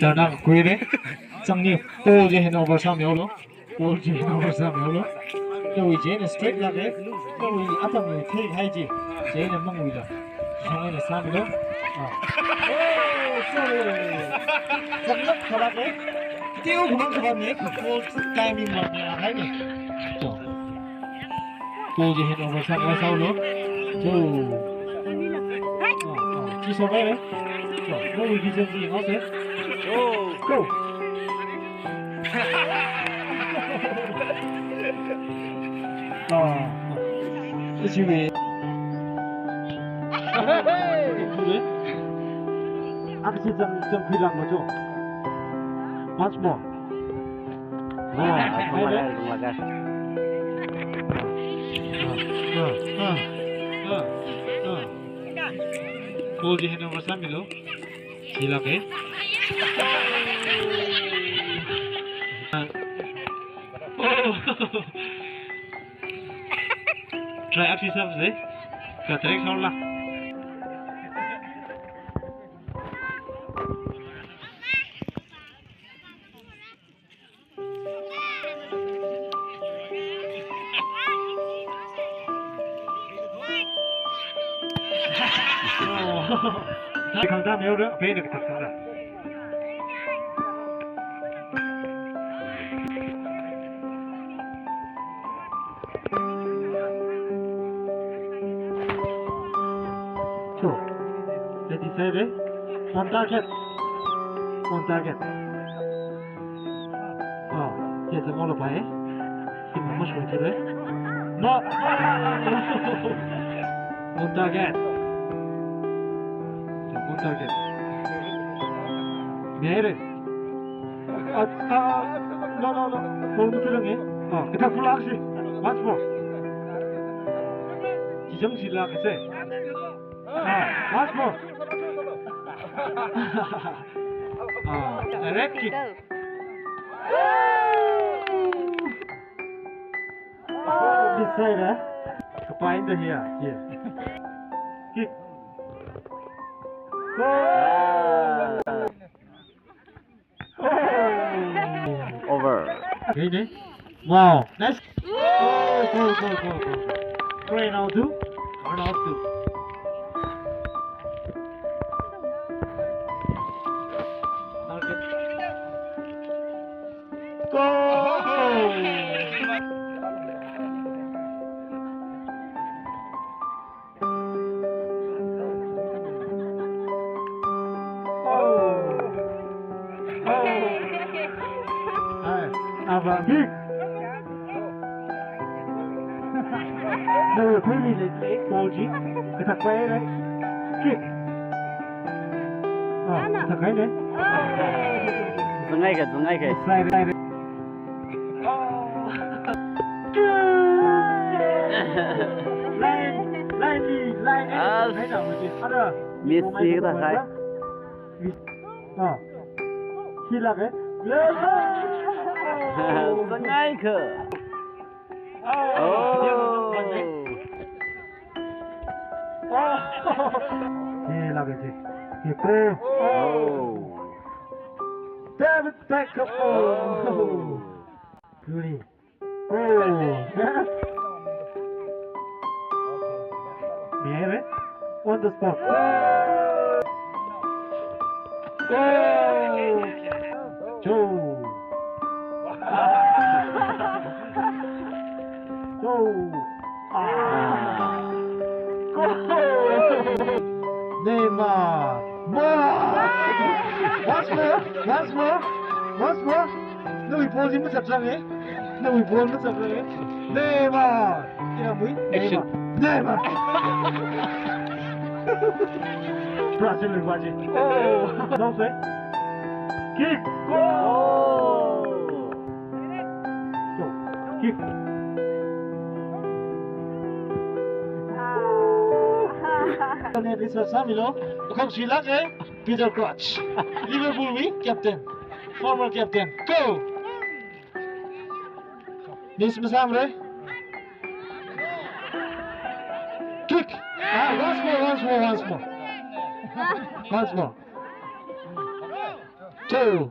Giờ đang quý đấy. Chẳng nhiều. Cô gì hiện over sao miếu luôn. Cô gì hiện over sao miếu luôn. Đâu chế là straight là đấy. Đâu áp tầm người thế hay gì. Chế là mong người là. Xong là sao miếu. Chẳng lắm thật là đấy. Tiêu của nó thật nhé. Cô cài mình mà hay nhỉ. Cô gì hiện over sao sau luôn. Chỉ số đấy. Đâu ghi chân gì nó thế. Go. Cái gì vậy? Anh sẽ dần phi lăng mà chỗ. Once more. Cô gì hết nó sao milo? Chỉ là cái. Try out yourself đấy. Cả trách sao là. Không ra nhiều nữa, về được thật sự là. Let me say this. On target. On target. Oh, here's a more by. Give me much more today. No. On target. On target. Made it. No. Hold me to the game. Cái thằng flag gì? Once more. Chỉ giống gì là cái gì? Once more. Direct kick. This side, find here. Kick. Over. Okay. Wow. Nice. Go. 3 now 2. 1 now 2. Kick. Đâu thấy gì lại cô chứ? Cái thằng bé đấy. Kick. Thằng ấy đấy. Dừng ngay kìa. Sai đây. Lại đi. Thấy nào mà chị? Messi ta khai. Khi là cái. Dừng ngay kìa. Khi là cái gì? Khi cô. David Beckham. Goody. Yes. Behave it. On the spot. Joe. Neymar. Once more. Liverpool gì mới sập răng ấy. Liverpool mới sập răng ấy. Neymar. Cái nào mới? Neymar. Brazil người qua gì? Đâu thế? Kick. Kick. Này đi sao Milo? Không chỉ lắc đấy. Peter Crouch. Liverpool we captain. Former captain. Go. Miss Masamre. Kick. Once more. 2